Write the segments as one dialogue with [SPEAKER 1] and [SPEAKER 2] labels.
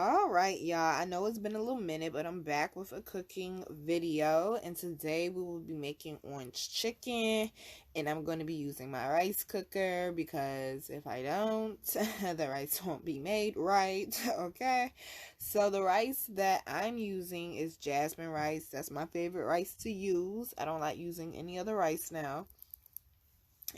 [SPEAKER 1] All right, y'all. I know it's been a little minute, but I'm back with a cooking video. And today we will be making orange chicken. And I'm going to be using my rice cooker because if I don't, the rice won't be made right. Okay. So the rice that I'm using is jasmine rice. That's my favorite rice to use. I don't like using any other rice now.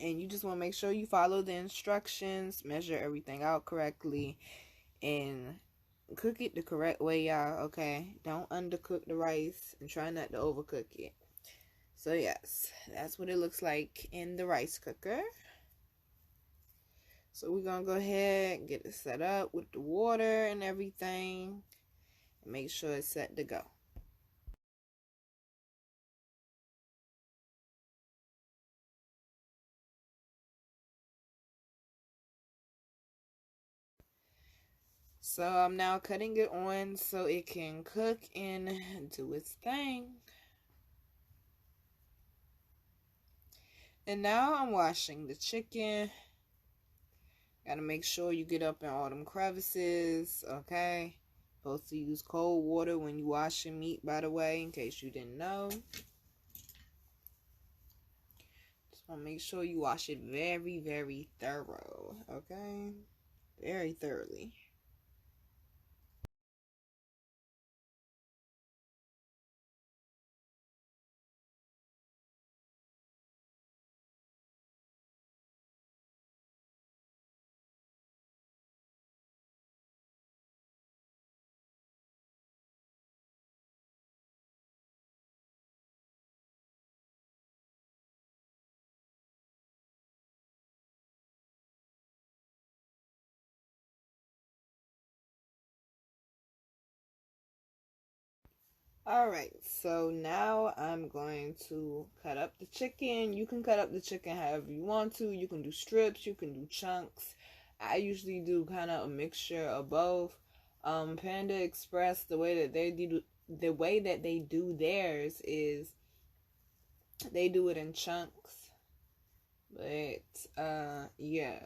[SPEAKER 1] And you just want to make sure you follow the instructions, measure everything out correctly, and cook it the correct way, y'all. Okay, don't undercook the rice and try not to overcook it. So yes, that's what it looks like in the rice cooker. So we're gonna go ahead and get it set up with the water and everything, and make sure it's set to go. So I'm now cutting it on so it can cook and do its thing. And now I'm washing the chicken. Gotta make sure you get up in all them crevices, okay? Supposed to use cold water when you wash your meat, by the way, in case you didn't know. Just want to make sure you wash it very, very thorough, okay? Very thoroughly. Alright, so now I'm going to cut up the chicken. You can cut up the chicken however you want to. You can do strips, you can do chunks. I usually do kind of a mixture of both. Panda Express, the way that they do theirs is they do it in chunks. But yeah.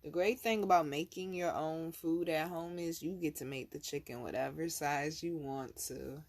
[SPEAKER 1] The great thing about making your own food at home is you get to make the chicken whatever size you want to.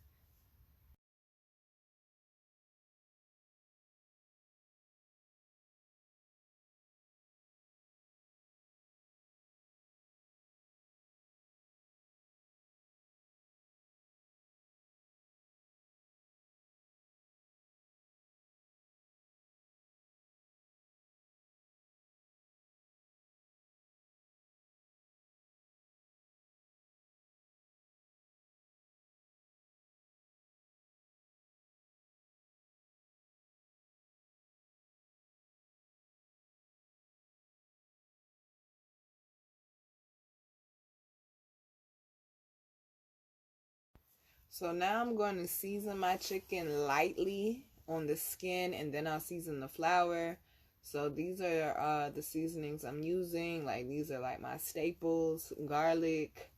[SPEAKER 1] So now I'm going to season my chicken lightly on the skin, and then I'll season the flour. So these are the seasonings I'm using. Like these are like my staples: garlic,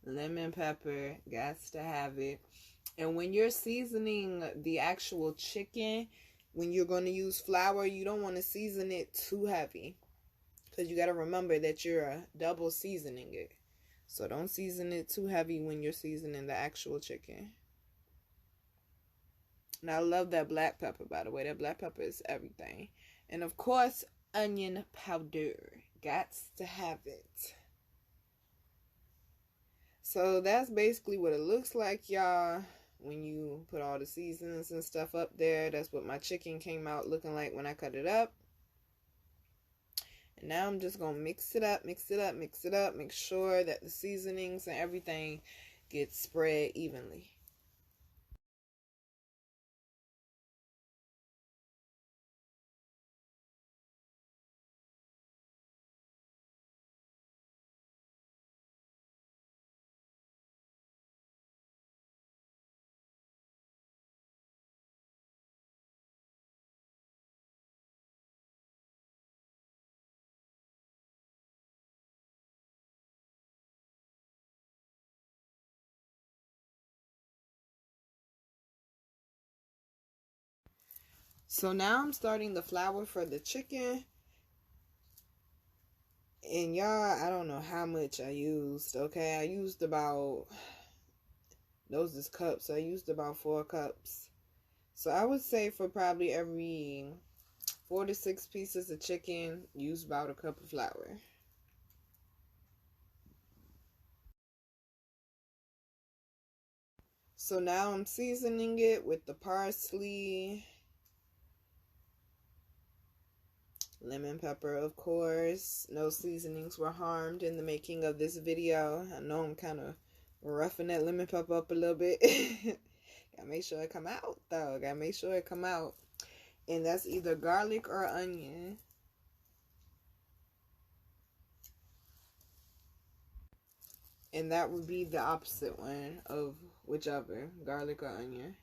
[SPEAKER 1] lemon pepper, got to have it. And when you're seasoning the actual chicken, when you're going to use flour, you don't want to season it too heavy, because you got to remember that you're double seasoning it. So don't season it too heavy when you're seasoning the actual chicken. And I love that black pepper, by the way. That black pepper is everything. And of course, onion powder. Gots to have it. So that's basically what it looks like, y'all. When you put all the seasonings and stuff up there, that's what my chicken came out looking like when I cut it up. And now I'm just going to mix it up, mix it up, mix it up. Make sure that the seasonings and everything gets spread evenly. So now I'm starting the flour for the chicken. And y'all, I don't know how much I used, okay? I used about Those is cups. I used about 4 cups. So I would say for probably every 4 to 6 pieces of chicken, use about a cup of flour. So now I'm seasoning it with the parsley, lemon pepper, of course. No seasonings were harmed in the making of this video. I know I'm kind of roughing that lemon pepper up a little bit. Gotta make sure it come out though. Gotta make sure it come out. And that's either garlic or onion. And that would be the opposite one of whichever, garlic or onion.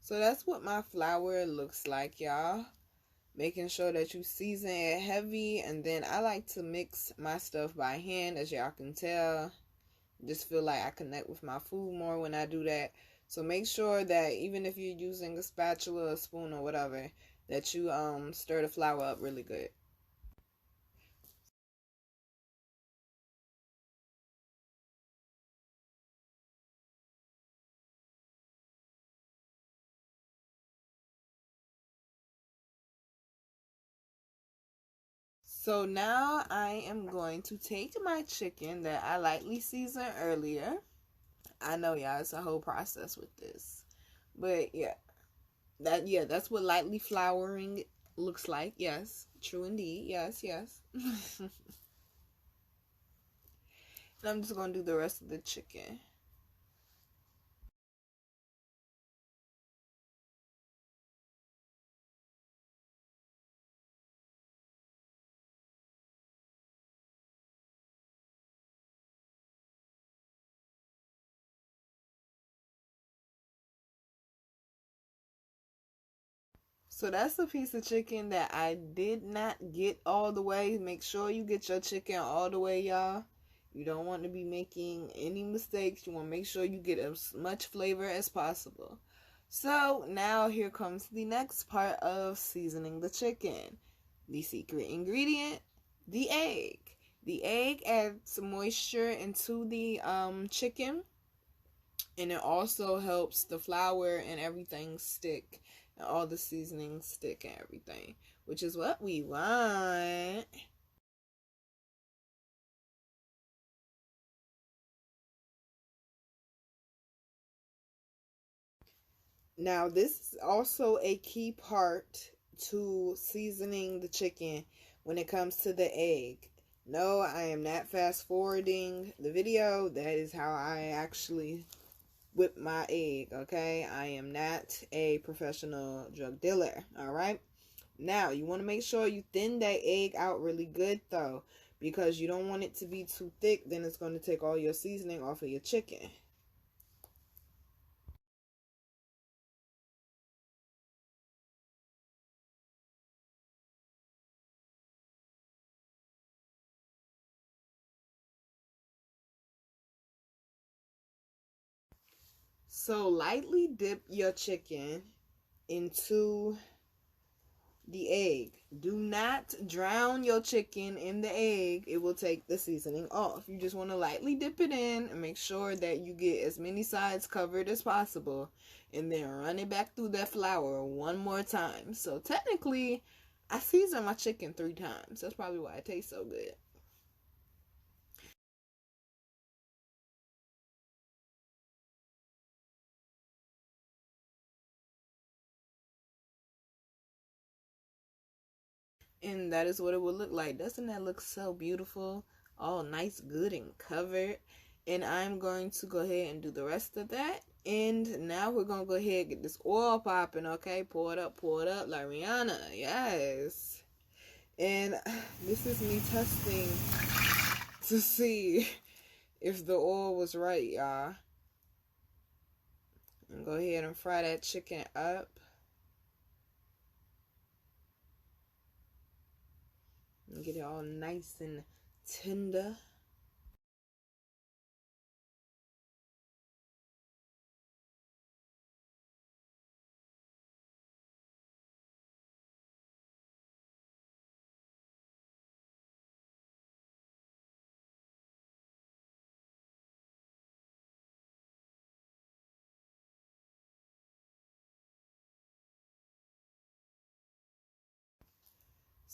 [SPEAKER 1] So that's what my flour looks like, y'all. Making sure that you season it heavy. And then I like to mix my stuff by hand, as y'all can tell. Just feel like I connect with my food more when I do that. So make sure that even if you're using a spatula, a spoon, or whatever, that you stir the flour up really good. So now I am going to take my chicken that I lightly seasoned earlier. I know, y'all, it's a whole process with this. But yeah, that's what lightly flouring looks like. Yes, true indeed. Yes, yes. And I'm just going to do the rest of the chicken. So that's a piece of chicken that I did not get all the way. Make sure you get your chicken all the way, y'all. You don't want to be making any mistakes. You want to make sure you get as much flavor as possible. So now here comes the next part of seasoning the chicken. The secret ingredient, the egg. The egg adds moisture into the chicken, and it also helps the flour and everything stick, and all the seasonings stick and everything, which is what we want. Now this is also a key part to seasoning the chicken when it comes to the egg. No, I am not fast forwarding the video. That is how I actually whip my egg, okay? I am not a professional drug dealer, all right? Now, you want to make sure you thin that egg out really good, though, because you don't want it to be too thick. Then it's going to take all your seasoning off of your chicken. So, lightly dip your chicken into the egg. Do not drown your chicken in the egg. It will take the seasoning off. You just want to lightly dip it in and make sure that you get as many sides covered as possible. And then run it back through that flour one more time. So technically, I seasoned my chicken 3 times. That's probably why it tastes so good. And that is what it would look like. Doesn't that look so beautiful? All nice, good, and covered. And I'm going to go ahead and do the rest of that. And now we're going to go ahead and get this oil popping, okay? Pour it up like Rihanna. Yes. And this is me testing to see if the oil was right, y'all. And go ahead and fry that chicken up. And get it all nice and tender.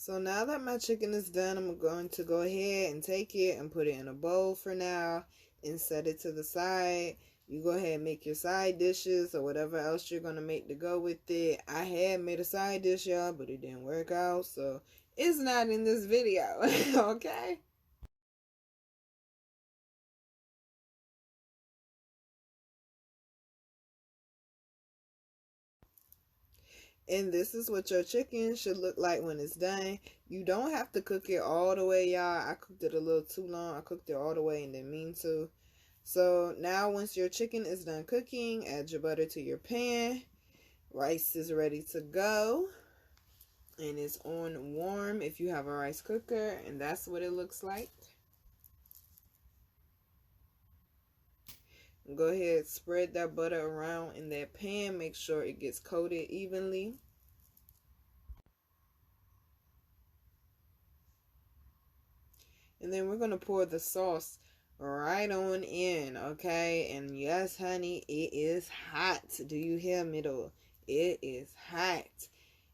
[SPEAKER 1] So now that my chicken is done, I'm going to go ahead and take it and put it in a bowl for now and set it to the side. You go ahead and make your side dishes or whatever else you're going to make to go with it. I had made a side dish, y'all, but it didn't work out, so it's not in this video, okay? And this is what your chicken should look like when it's done. You don't have to cook it all the way, y'all. I cooked it a little too long. I cooked it all the way and didn't mean to. So now once your chicken is done cooking, add your butter to your pan. Rice is ready to go. And it's on warm if you have a rice cooker. And that's what it looks like. Go ahead, spread that butter around in that pan. Make sure it gets coated evenly. And then we're going to pour the sauce right on in, okay? And yes, honey, it is hot. Do you hear me though? It is hot.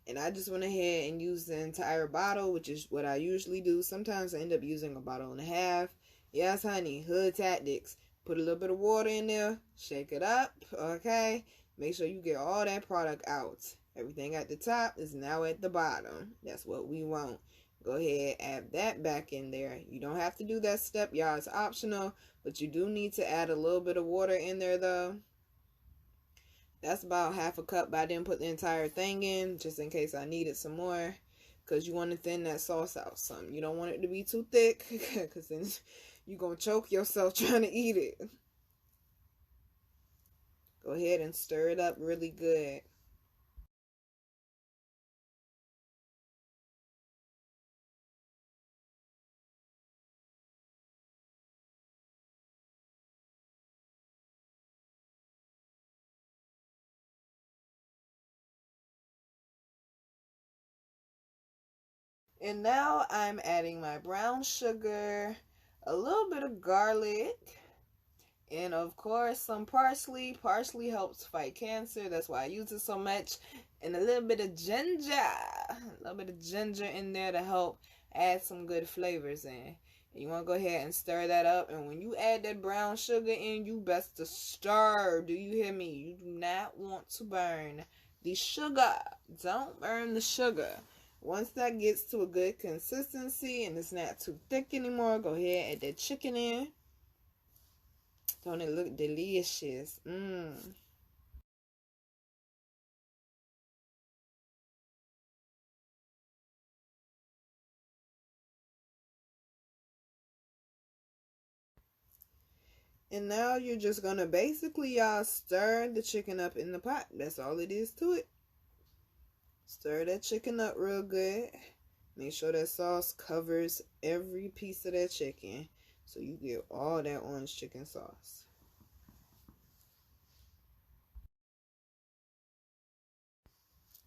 [SPEAKER 1] And I just went ahead and used the entire bottle, which is what I usually do. Sometimes I end up using a bottle and a half. Yes, honey, hood tactics. Put a little bit of water in there, shake it up, okay? Make sure you get all that product out. Everything at the top is now at the bottom. That's what we want. Go ahead, add that back in there. You don't have to do that step, y'all. It's optional, but you do need to add a little bit of water in there, though. That's about half a cup, but I didn't put the entire thing in, just in case I needed some more, because you want to thin that sauce out some. You don't want it to be too thick, because then you're going to choke yourself trying to eat it. Go ahead and stir it up really good. And now I'm adding my brown sugar, a little bit of garlic, and of course some parsley. Parsley helps fight cancer. That's why I use it so much. And a little bit of ginger. A little bit of ginger in there to help add some good flavors in. And you want to go ahead and stir that up. And when you add that brown sugar in, you best to stir. Do you hear me? You do not want to burn the sugar. Don't burn the sugar. Once that gets to a good consistency and it's not too thick anymore, go ahead and add that chicken in. Don't it look delicious? And now you're just going to basically, y'all, stir the chicken up in the pot. That's all it is to it. Stir that chicken up real good. Make sure that sauce covers every piece of that chicken, so you get all that orange chicken sauce.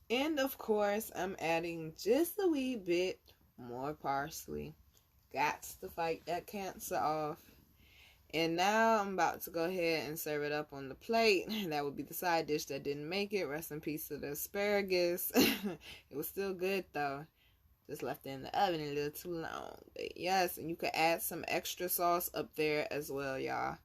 [SPEAKER 1] And of course, I'm adding just a wee bit more parsley. Got to fight that cancer off. And now I'm about to go ahead and serve it up on the plate. That would be the side dish that didn't make it. Rest in peace to the asparagus. It was still good though. Just left it in the oven a little too long. But yes, and you could add some extra sauce up there as well, y'all.